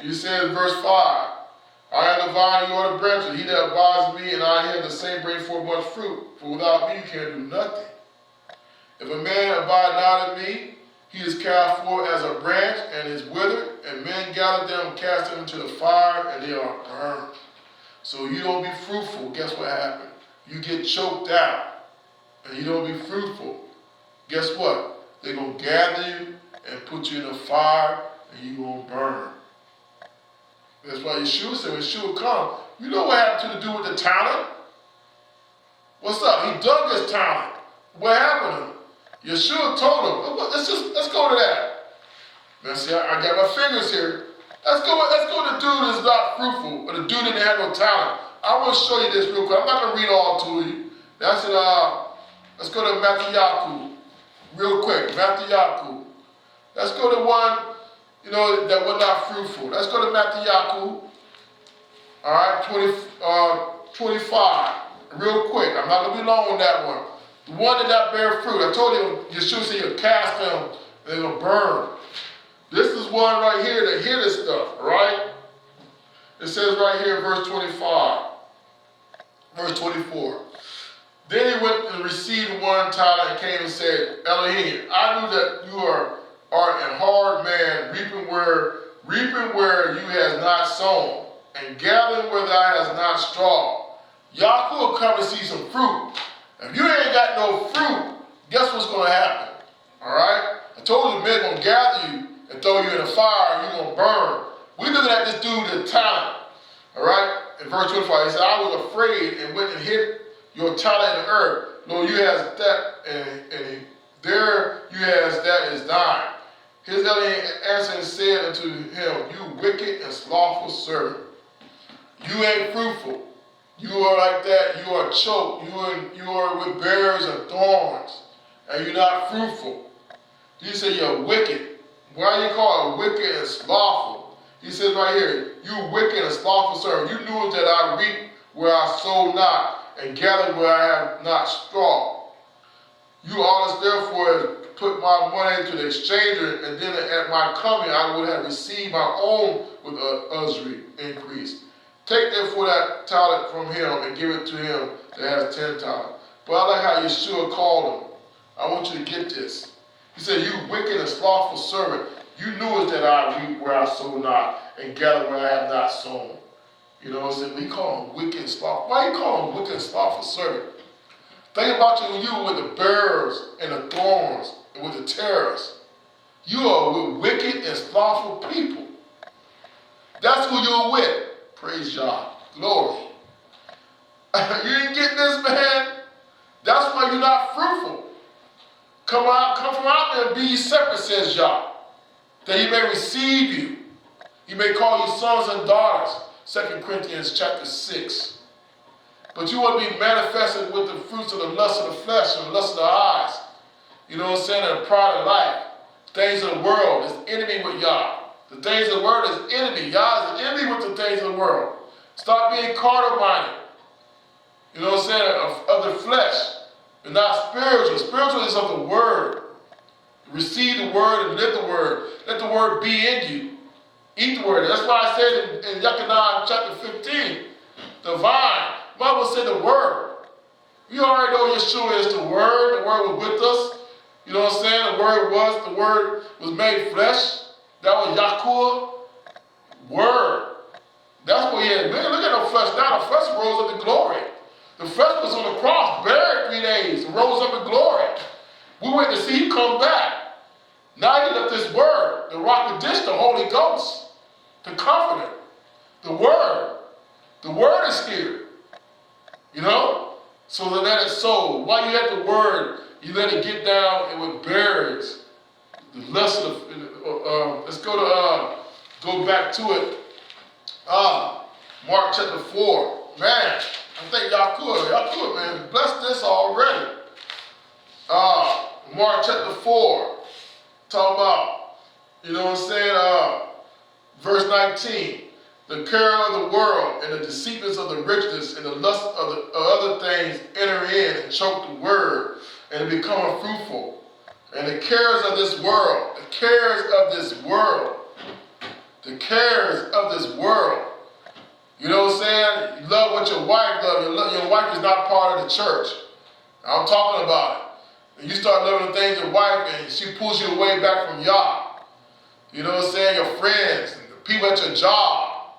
He says, verse 5, I am the vine, you are the branches. He that abides in me, and I in him, the same bring forth much fruit. For without me you can do nothing. If a man abide not in me, he is cast forth as a branch and is withered, and men gather them and cast them into the fire, and they are burned. So you don't be fruitful. Guess what happened? You get choked out, and you don't be fruitful. Guess what? They're going to gather you and put you in the fire, and you're going to burn. That's why Yeshua said, when Yeshua come, you know what happened to the dude with the talent? What's up? He dug his talent. What happened to him? Yeshua told him, let's go to that. Now see, I got my fingers here. Let's go to the dude that's not fruitful, or the dude that didn't have no talent. I want to show you this real quick. I'm not going to read all to you. That's it. Let's go to Matthew, real quick. Matthew. Let's go to one, that was not fruitful. Let's go to Matthew. All right, 25. Real quick. I'm not going to be long on that one. The one that not bear fruit. I told you, Yeshua said you'll cast them, and they're going to burn. This is one right here that hear this stuff, all right? It says right here in verse 25, verse 24. Then he went and received one talent and came and said, Elohim, I knew that you art a hard man, reaping where you has not sown, and gathering where thou hast not strawed. Yaakov will come and see some fruit. If you ain't got no fruit, guess what's going to happen? All right? I told you, men going to gather you and throw you in the fire, and you're going to burn. We're looking at this dude with talent. All right? In verse 25, he said, I was afraid and went and hid your talent in the earth. Lord, you has that, and there you has that is thine. His Elohim answered and said unto him, you wicked and slothful servant. You ain't fruitful. You are like that. You are choked. You are with berries and thorns, and you're not fruitful. He said you're wicked. Why you call it wicked and slothful? He says right here, you wicked and slothful servant. You knew that I reap where I sow not, and gather where I have not straw. You ought therefore put my money into the exchanger, and then at my coming I would have received my own with usury increase. Take therefore that talent from him and give it to him that has 10 talents. But I like how Yeshua called him. I want you to get this. He said, you wicked and slothful servant, you knew it that I reap where I sow not, and gather where I have not sown. You know what I'm saying? We call him wicked and slothful. Why you call him wicked and slothful servant? Think about you with the bears and the thorns and with the terrors. You are with wicked and slothful people. That's who you're with. Praise God. Glory. You ain't getting this, man? That's why you're not fruitful. Come from out there and be ye separate, says Yah, that he may receive you. He may call you sons and daughters, 2 Corinthians chapter 6. But you want to be manifested with the fruits of the lust of the flesh and the lust of the eyes. You know what I'm saying? And the pride of life. Things of the world is enemy with Yah. The things of the world is enemy. Yah is enemy with the things of the world. Stop being carnal-minded. You know what I'm saying? Of the flesh. And not spiritual. Spiritual is of the word. Receive the word and live the word. Let the word be in you. Eat the word. That's why I said in Yechaniah chapter 15, the vine. The Bible said the word. You already know Yeshua is the word. The word was with us. You know what I'm saying? The word was made flesh. That was Yahuwah. Word. That's what he had. Man, look at the flesh now. The flesh rose up to glory. The flesh was on the cross, buried 3 days, and rose up in glory. We went to see him come back. Now he left this word, the rock of dish, the Holy Ghost, the Comforter, the word. The word is here. You know? So that it's so. While you have the word, you let it get down and with berries. The lust of let's go back to it. Mark chapter 4. Man, I think y'all could, man. Bless this already. Mark chapter 4. Talk about, you know what I'm saying? Verse 19. The care of the world and the deceitfulness of the richness and the lust of the other things enter in and choke the word and become unfruitful. And the cares of this world, the cares of this world. You know what I'm saying? You love what your wife loves. Your wife is not part of the church. I'm talking about it. And you start loving the things of your wife and she pulls you away back from Yah. You know what I'm saying? Your friends, the people at your job,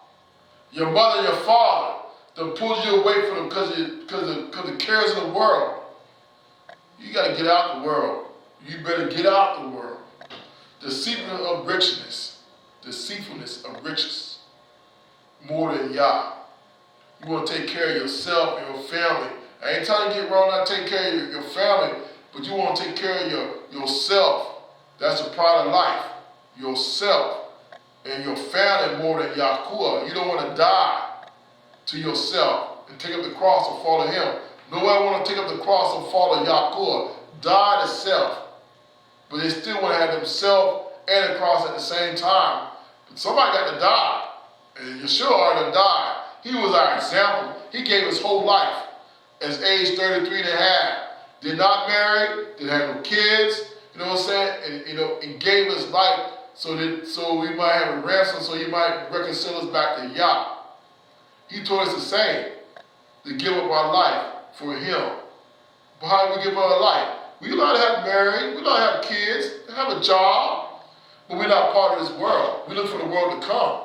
your mother and your father, that pulls you away from them because of the cares of the world. You got to get out the world. You better get out the world. Deceitfulness of richness. Deceitfulness of riches. More than Yah. You want to take care of yourself and your family. I ain't telling you to get wrong, not take care of your family, but you want to take care of yourself. That's a part of life. Yourself and your family more than Yahuwah. You don't want to die to yourself and take up the cross and follow him. Nobody want to take up the cross and follow Yahuwah. Die to self. But they still want to have themselves and the cross at the same time. But somebody got to die. And Yeshua already died. He was our example. He gave his whole life as age 33 and a half. Did not marry, didn't have no kids, you know what I'm saying? And he gave his life so we might have a ransom, so he might reconcile us back to Yah. He told us the same, to give up our life for him. But how do we give up our life? We allowed to have married, we allowed to have kids, have a job, but we're not part of this world. We look for the world to come.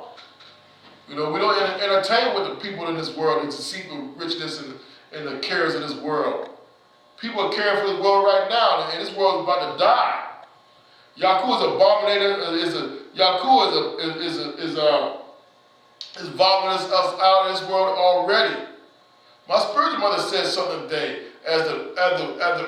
You know, we don't entertain with the people in this world, the deceitful richness and the cares of this world. People are caring for this world right now, and this world is about to die. Yahuwah is abominated. Yahuwah is vomiting us out of this world already. My spiritual mother said something today. As the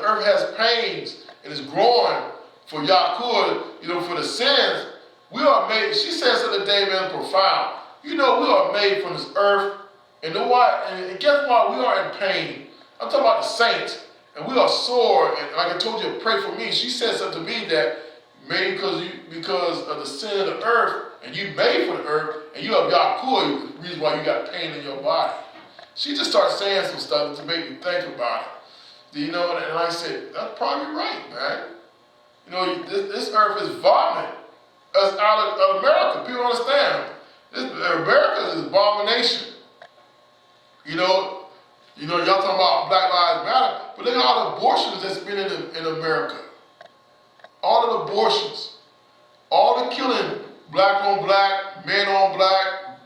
earth has pains and is growing for Yahuwah, you know, for the sins, we are made. She said something today, man, profound. You know, we are made from this earth, and know what? And guess what? We are in pain. I'm talking about the saints, and we are sore. And like I told you, pray for me. She said something to me that maybe because of the sin of the earth, and you made for the earth, and you have Yahuwah, the reason why you got pain in your body. She just started saying some stuff to make me think about it. You know, and I said, that's probably right, man. You know, this earth is vomiting us out of America. People understand. America is an abomination. You know, y'all talking about Black Lives Matter, but look at all the abortions that's been in America. All the abortions, all the killing, black on black, men on black,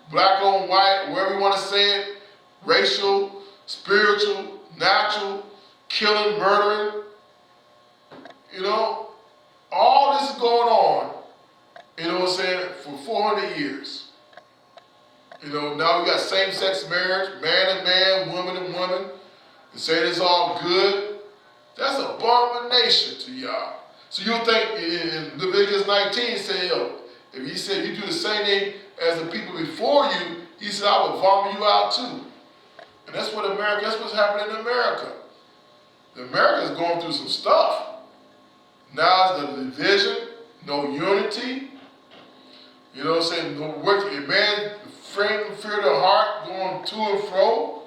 black on white, wherever you want to say it, racial, spiritual, natural, killing, murdering. You know, all this is going on, you know what I'm saying, for 400 years. You know, now we got same-sex marriage, man and man, woman and woman, and saying it's all good. That's abomination to y'all. So you'll think in Leviticus 19, say, yo, if he said you do the same thing as the people before you, he said, I will vomit you out too. And that's what's happening in America. America is going through some stuff. Now it's the division, no unity. You know what I'm saying? No work. A man frame and fear their heart, going to and fro.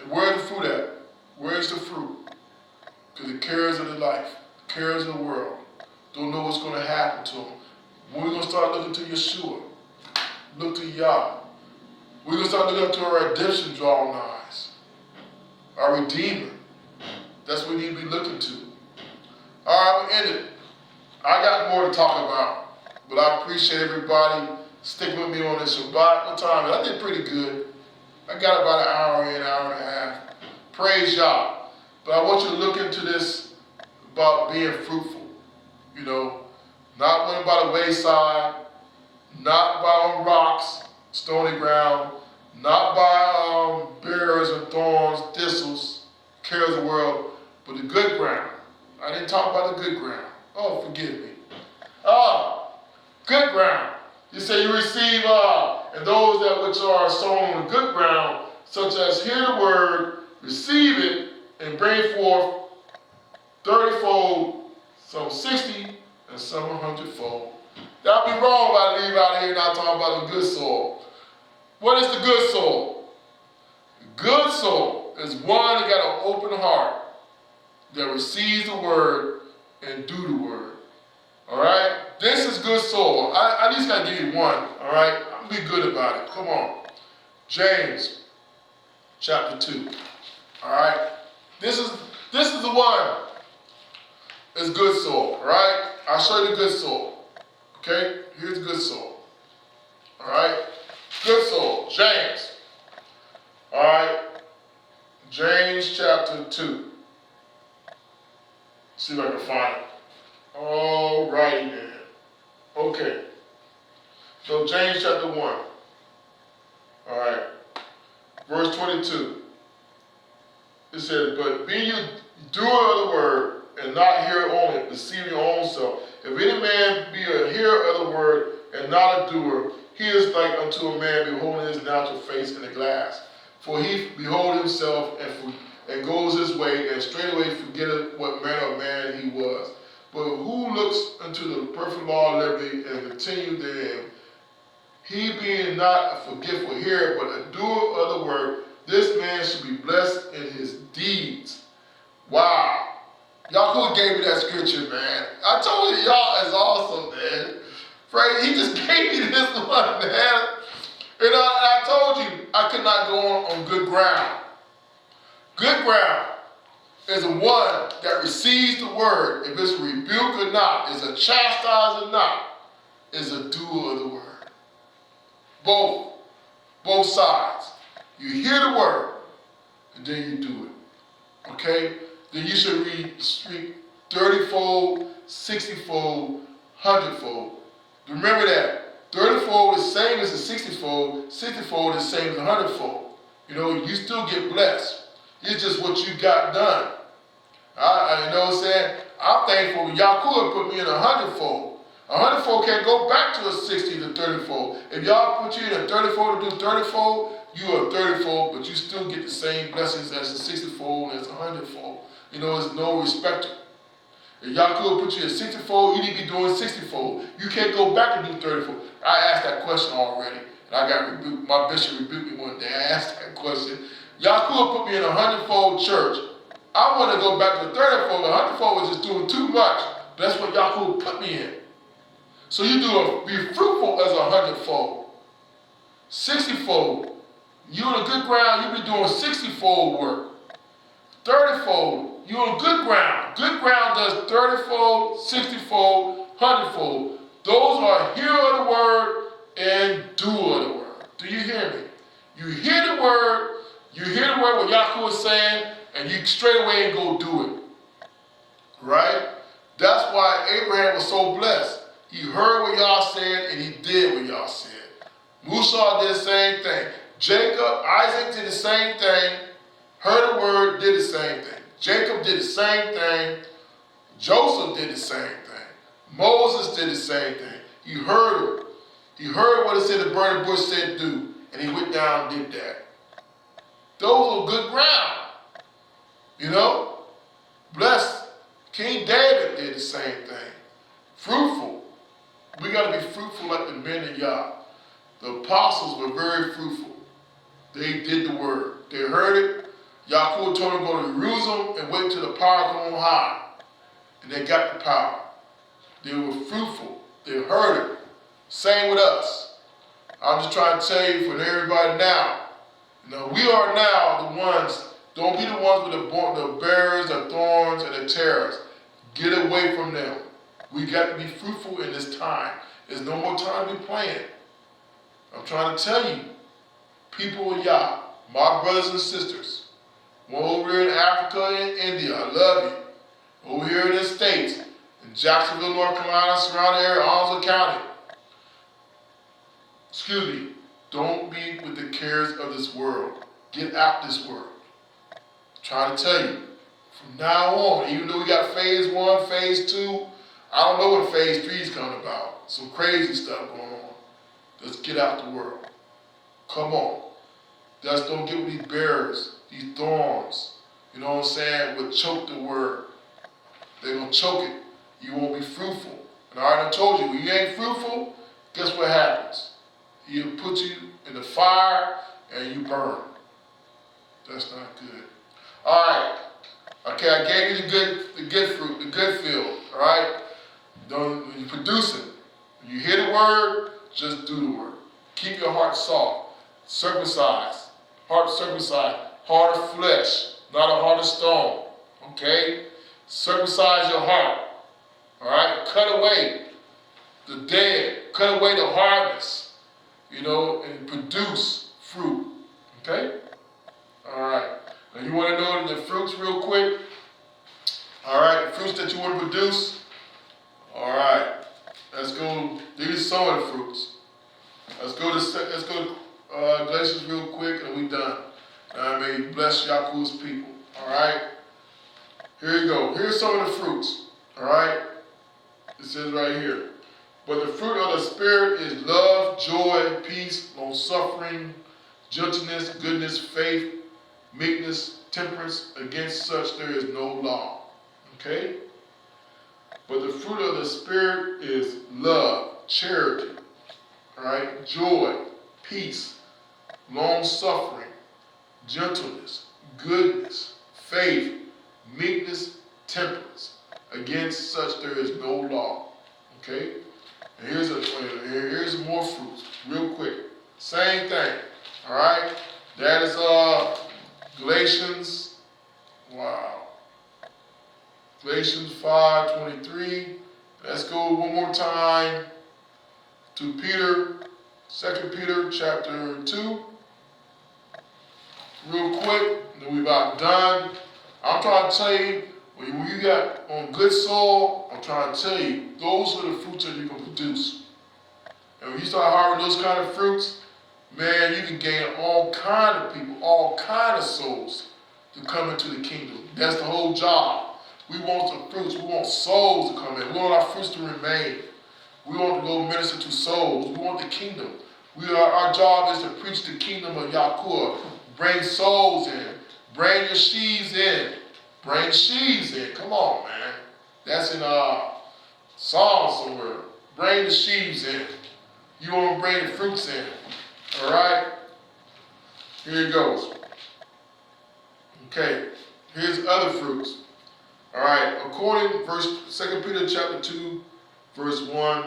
And where's the fruit at? Where's the fruit? Because the cares of the life, the cares of the world, don't know what's going to happen to them. When we're going to start looking to Yeshua, look to Yah. We're going to start looking up to our redemption drawing eyes, our Redeemer. That's what we need to be looking to. All right, I'm in it. I got more to talk about, but I appreciate everybody sticking with me on this Shabbat. What time? I did pretty good. I got about an hour and a half. Praise Yah. But I want you to look into this about being fruitful. You know, not one by the wayside, not by on rocks, stony ground, not by bears and thorns, thistles, cares of the world, but the good ground. I didn't talk about the good ground. Oh, forgive me. Good ground. You say you receive, and those that which are sown on the good ground, such as hear the word, receive it, and bring forth 30-fold, some 60, and some 100-fold. That'll be wrong if I leave out here not talking about the good soil. What is the good soil? The good soil is one that got an open heart, that receives the word and do the word. All right? this is good soil. I at least gotta give you one, all right? I'm gonna be good about it. Come on. James chapter 2. All right? This is the one. It's good soil, all right? I'll show you the good soil. Okay? Here's good soil. All right? Good soil. James. All right? James chapter 2. See if I can find it. All righty then. Okay. So James chapter 1. All right. Verse 22. It says, but be you doer of the word, and not hearer only, deceiving your own self. If any man be a hearer of the word, and not a doer, he is like unto a man beholding his natural face in the glass. For he behold himself, and goes his way, and straightway forgetteth what manner of man he was. But who looks unto the perfect law of liberty, and continue therein, he being not a forgetful hearer, but a doer of the word, this man should be blessed in his deeds. Wow. Y'all gave me that scripture, man. I told you, y'all is awesome, man. Right? He just gave me this one, man. And I told you, I could not go on good ground. Good ground is the one that receives the word, if it's a rebuke or not, is a chastise or not, is a doer of the word. Both sides. You hear the word, and then you do it. Okay? Then you should speak 30-fold, 60-fold, 100-fold. Remember that. 30-fold is the same as the 60-fold. 60-fold is the same as the 100-fold. You know, you still get blessed. It's just what you got done. You know what I'm saying? I'm thankful Yahuwah put me in a 100-fold. A 100-fold can't go back to a 60 to 30-fold. If y'all put you in a 30-fold to do 30-fold, you are 30-fold, but you still get the same blessings as a 60-fold and as a 100-fold. You know, there's no respecter. If Yahuwah put you in 60-fold, you need to be doing 60-fold. You can't go back and do 30-fold. I asked that question already, and I got rebuked. My bishop rebuked me one day. I asked that question. Yahuwah put me in a 100-fold church. I want to go back to 30-fold. A 100-fold was just doing too much. That's what Yahuwah put me in. So you be fruitful as a 100-fold. 60-fold. You on a good ground, you be doing 60-fold work. 30-fold, you on good ground. Good ground does 30-fold, 60-fold, 100-fold. Those are hearer of the word and doer of the word. Do you hear me? You hear the word what Yahuwah is saying, and you straight away and go do it. Right? That's why Abraham was so blessed. He heard what y'all said, and he did what y'all said. Musa did the same thing. Jacob, Isaac did the same thing. Heard the word, did the same thing. Jacob did the same thing. Joseph did the same thing. Moses did the same thing. He heard it. He heard what it said the burning bush said do, and he went down and did that. Those are good ground. You know? Blessed. King David did the same thing. Fruitful. We got to be fruitful like the men of Yah. The apostles were very fruitful. They did the word. They heard it. Yahuwah told them to go to Jerusalem and wait till the power come on high. And they got the power. They were fruitful. They heard it. Same with us. I'm just trying to tell you for everybody now. You know, we are now the ones. Don't be the ones with the bears, the thorns, and the terrors. Get away from them. We got to be fruitful in this time. There's no more time to be playing. I'm trying to tell you, people of Yah, my brothers and sisters, one over here in Africa and India, I love you. Over here in the States, in Jacksonville, North Carolina, surrounding area, Onslow County. Excuse me, don't be with the cares of this world. Get out this world. I'm trying to tell you, from now on, even though we got phase 1, phase 2, I don't know when phase 3 is coming about. Some crazy stuff going on. Let's get out the world. Come on. Just don't get with these bears, these thorns. You know what I'm saying? Will choke the word. They're going to choke it. You won't be fruitful. And I already told you, when you ain't fruitful, guess what happens? He'll put you in the fire and you burn. That's not good. All right. Okay, I gave you the good fruit, the good field. All right? When you produce it, the word, just do the word. Keep your heart soft, circumcised, heart circumcised, heart of flesh, not a heart of stone. Okay? Circumcise your heart. All right? Cut away the dead. Cut away the hardness. And produce fruit. Okay? All right. Now you want to know the fruits real quick? All right. The fruits that you want to produce. All right. Let's go. These are some of the fruits. Let's go to Galatians real quick, and we done. May you bless Yahuwah's people. All right. Here you go. Here's some of the fruits. All right. It says right here. But the fruit of the Spirit is love, joy, peace, long-suffering, gentleness, goodness, faith, meekness, temperance. Against such there is no law. Okay? But the fruit of the Spirit is love, charity, all right, joy, peace, long-suffering, gentleness, goodness, faith, meekness, temperance. Against such there is no law. Okay? And here's more fruits, real quick. Same thing. All right? That is Galatians. Wow. Galatians 5:23. Let's go one more time to Peter, 2 Peter chapter 2. Real quick, then we about done. I'm trying to tell you, when you got on good soil, I'm trying to tell you, those are the fruits that you can produce. And when you start harvesting those kind of fruits, man, you can gain all kind of people, all kind of souls to come into the kingdom. That's the whole job. We want some fruits. We want souls to come in. We want our fruits to remain. We want to go minister to souls. We want the kingdom. Our job is to preach the kingdom of Yahuwah. Bring souls in. Bring your sheaves in. Bring sheaves in. Come on, man. That's in Psalm somewhere. Bring the sheaves in. You want to bring the fruits in. All right? Here it goes. Okay. Here's other fruits. All right. According, 2 Peter chapter 2, verse 1,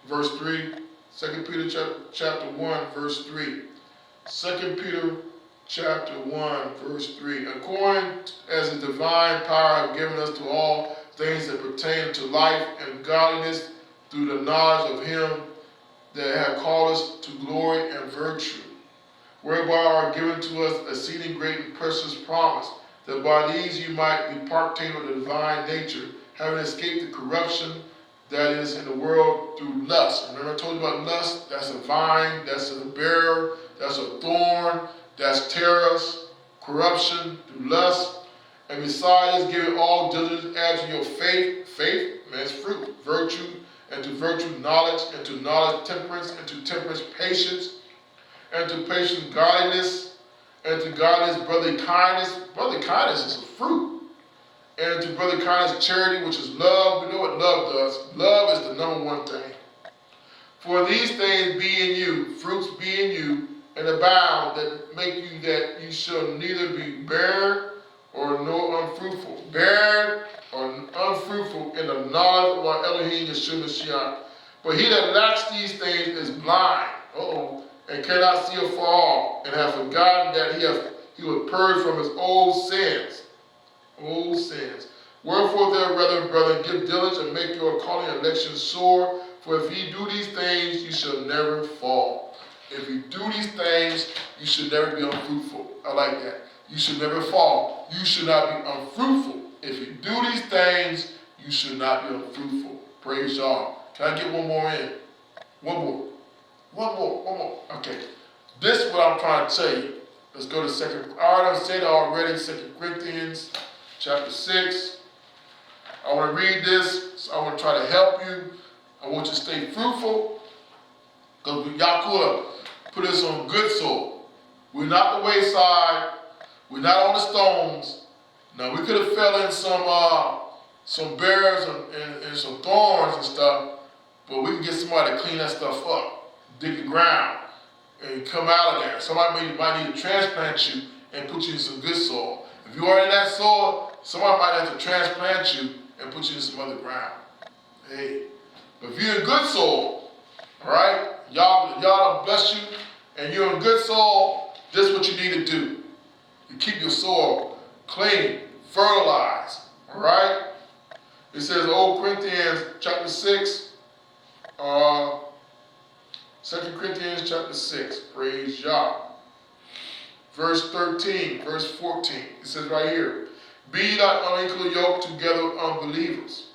verse 3. 2 Peter chapter 1, verse 3. 2 Peter chapter 1, verse 3. According as the divine power hath given us to all things that pertain to life and godliness through the knowledge of him that hath called us to glory and virtue, whereby are given to us exceeding great and precious promise, that by these you might be partaker of the divine nature, having escaped the corruption that is in the world through lust. Remember I told you about lust? That's a vine, that's a bearer, that's a thorn, that's terrors, corruption through lust. And besides giving all diligence, add to your faith, man's fruit, virtue, and to virtue knowledge, and to knowledge temperance, and to temperance patience, and to patience godliness, and to godliness brotherly kindness. Brotherly kindness is a fruit. And to brotherly kindness charity, which is love. We know what love does. Love is the number one thing. For these things be in you, fruits be in you, and abound, that make you that you shall neither be barren or no unfruitful. Barren or unfruitful in the knowledge of our Elohim Yeshua Mashiach. But he that lacks these things is blind, and cannot see afar off, and have forgotten that he was purged from his old sins. Old sins. Wherefore, therefore, brethren, give diligence and make your calling and election sure. For if ye do these things, you shall never fall. If you do these things, you should never be unfruitful. I like that. You should never fall. You should not be unfruitful. If you do these things, you should not be unfruitful. Praise y'all. Can I get one more in? One more. Okay. This is what I'm trying to tell you. Let's go to I already said already, 2 Corinthians chapter 6. I want to read this. So I want to try to help you. I want you to stay fruitful. Because Yahuwah put us on good soil. We're not the wayside. We're not on the stones. Now we could have fell in some bears and some thorns and stuff, but we can get somebody to clean that stuff up, dig the ground, and come out of there. Somebody might need to transplant you and put you in some good soil. If you are in that soil, somebody might have to transplant you and put you in some other ground. Hey, but if you're in good soil, All right? Y'all bless you, and you're in good soil. This is what you need to do. You keep your soil clean, fertilized. All right? It says Old Corinthians chapter 6, 2 Corinthians chapter 6, praise Yah. Verse 13, verse 14, it says right here, be not unequally yoked together with unbelievers.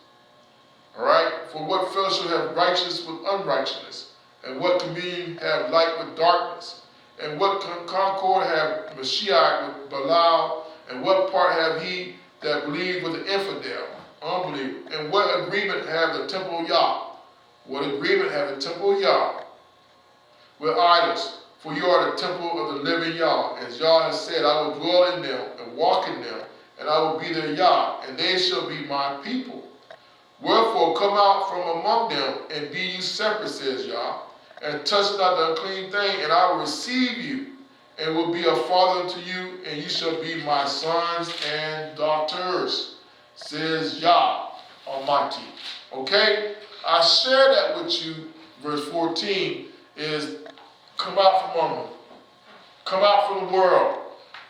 All right? For what fellowship have righteousness with unrighteousness? And what communion have light with darkness? And what concord have Mashiach with Belial? And what part have he that believe with the infidel, unbeliever? And what agreement have the temple of Yah? What agreement have the temple of Yah with idols? For you are the temple of the living Yah. As Yah has said, I will dwell in them and walk in them, and I will be their Yah, and they shall be my people. Wherefore come out from among them, and be ye separate, says Yah, and touch not the unclean thing, and I will receive you, and will be a father unto you, and you shall be my sons and daughters, says Yah Almighty. Okay? I share that with you. Verse 14 is come out from among them. Come out from the world.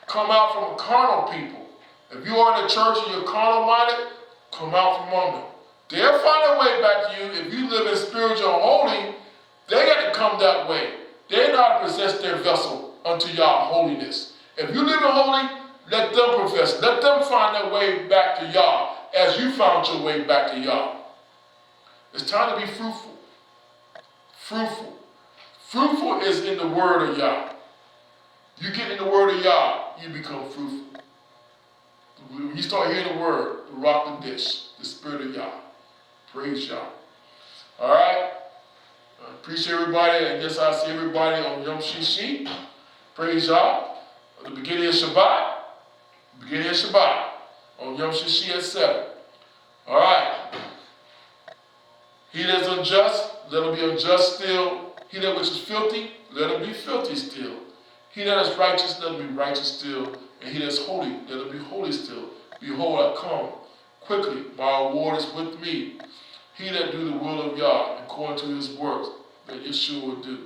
Come out from carnal people. If you are in the church and you're carnal-minded, come out from among them. They'll find a way back to you. If you live in spiritual and holy, they got to come that way. They know how to possess their vessel unto Yah holiness. If you live in holy, let them profess. Let them find their way back to Yah as you found your way back to Yah. It's time to be fruitful. Fruitful. Fruitful is in the word of Yah. You get in the word of Yah, you become fruitful. When you start hearing the word, the rock the dish, the spirit of Yah. Praise Yah. All right? I appreciate everybody. I guess I'll see everybody on Yom Shishi. Praise Yah. At the beginning of Shabbat. On Yom Shishi at 7. All right. He that is unjust, let him be unjust still. He that which is filthy, let him be filthy still. He that is righteous, let him be righteous still. And he that is holy, let him be holy still. Behold, I come quickly. My reward is with me. He that do the will of Yah, according to his works, that Yeshua will do.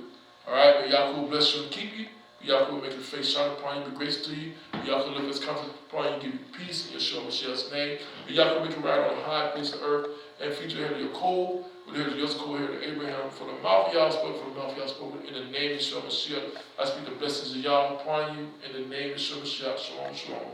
All right? May Yahuwah bless you and keep you. May Yahuwah make his face shine upon you, be grace to you. May Yahuwah lift his countenance upon you, give you peace in Yeshua Mashiach's name. May Yahuwah make you ride on the high place of earth and feed your head of your cold. With the head of your cold head of Abraham. For the mouth of Yah spoken, for the mouth of Yah spoken. In the name of Yeshua Mashiach, I speak the blessings of Yah upon you. In the name of Yeshua Mashiach. Shalom, shalom.